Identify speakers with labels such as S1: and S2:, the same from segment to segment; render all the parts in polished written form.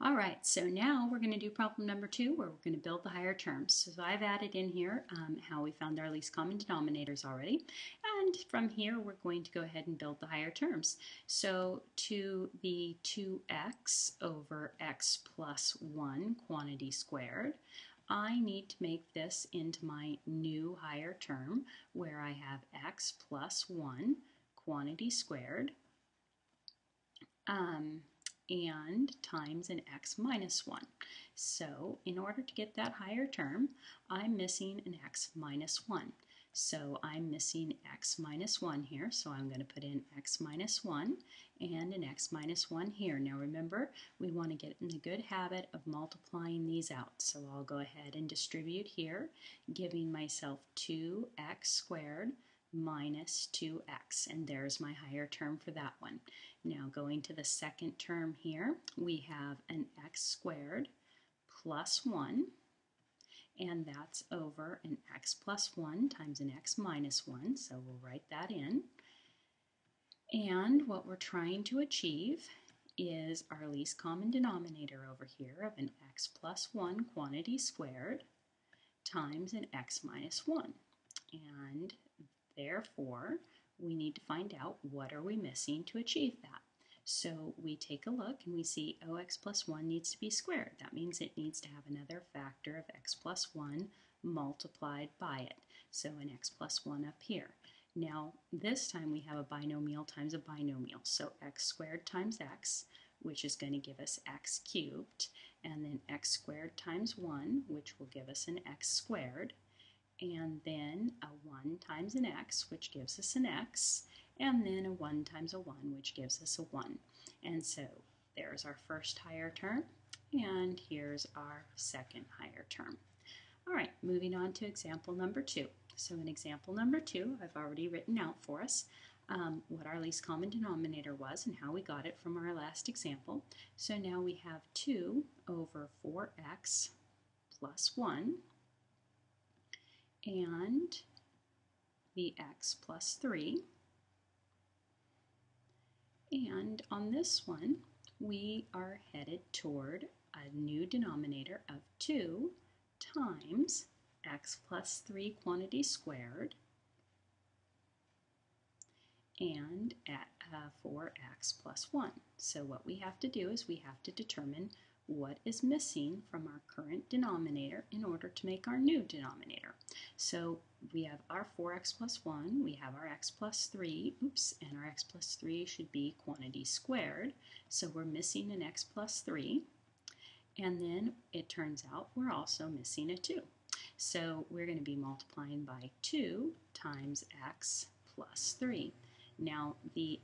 S1: All right, so now we're going to do problem number 2 where we're going to build the higher terms. So I've added in here how we found our least common denominators already. And from here, we're going to go ahead and build the higher terms. So to the 2x over x plus 1 quantity squared, I need to make this into my new higher term where I have x plus 1 quantity squared. And times an x minus 1. So in order to get that higher term, I'm missing an x minus 1. So I'm missing x minus 1 here, so I'm going to put in x minus 1 and an x minus 1 here. Now remember, we want to get in the good habit of multiplying these out. So I'll go ahead and distribute here, giving myself 2x squared minus 2x, and there's my higher term for that one. Now going to the second term here, we have an x squared plus 1, and that's over an x plus 1 times an x minus 1, so we'll write that in. And what we're trying to achieve is our least common denominator over here of an x plus 1 quantity squared times an x minus 1. And therefore, we need to find out what are we missing to achieve that. So we take a look and we see x plus 1 needs to be squared. That means it needs to have another factor of x plus 1 multiplied by it. So an x plus 1 up here. Now this time we have a binomial times a binomial. So x squared times x, which is going to give us x cubed, and then x squared times 1, which will give us an x squared, and then a 1 times an x, which gives us an x, and then a 1 times a 1, which gives us a 1. And so there's our first higher term, and here's our second higher term. All right, moving on to example number 2. So in example number 2, I've already written out for us what our least common denominator was and how we got it from our last example. So now we have 2 over 4x plus 1 and the x plus 3. And on this one, we are headed toward a new denominator of 2 times x plus 3 quantity squared and at 4x plus 1. So what we have to do is we have to determine what is missing from our current denominator in order to make our new denominator. So we have our 4x plus 1, we have our x plus 3, and our x plus 3 should be quantity squared, so we're missing an x plus 3, and then it turns out we're also missing a 2. So we're going to be multiplying by 2 times x plus 3. Now the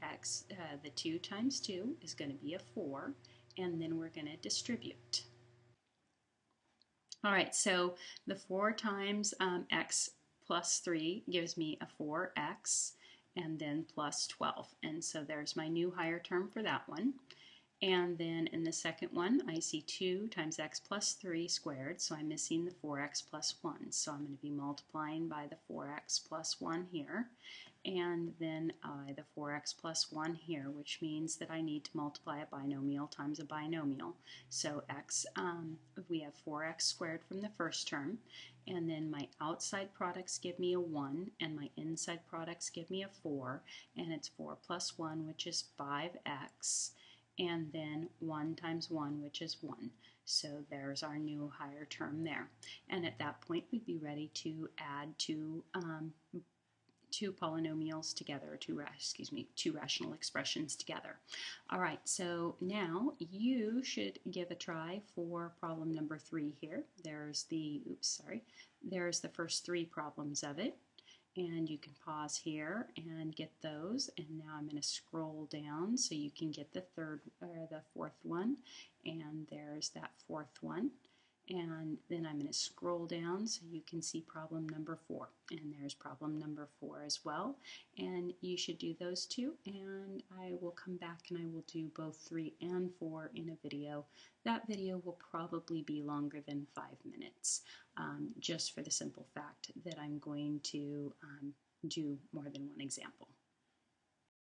S1: 2 times 2 is going to be a 4, and then we're going to distribute. All right, so the 4 times x plus 3 gives me a 4x, and then plus 12. And so there's my new higher term for that one. And then in the second one, I see 2 times x plus 3 squared, so I'm missing the 4x plus 1. So I'm going to be multiplying by the 4x plus 1 here, and then the 4x plus 1 here, which means that I need to multiply a binomial times a binomial. So we have 4x squared from the first term, and then my outside products give me a 1, and my inside products give me a 4, and it's 4 plus 1, which is 5x, and then 1 times 1, which is 1. So there's our new higher term there. And at that point, we'd be ready to add two polynomials together, two rational expressions together. All right, so now you should give a try for problem number 3 here. There's the first 3 problems of it. And you can pause here and get those. And now I'm going to scroll down so you can get the fourth one. And there's that 4th one. And then I'm going to scroll down so you can see problem number 4. And there's problem number 4 as well. And you should do those 2. And I will come back and I will do both 3 and 4 in a video. That video will probably be longer than 5 minutes, just for the simple fact that I'm going to do more than one example.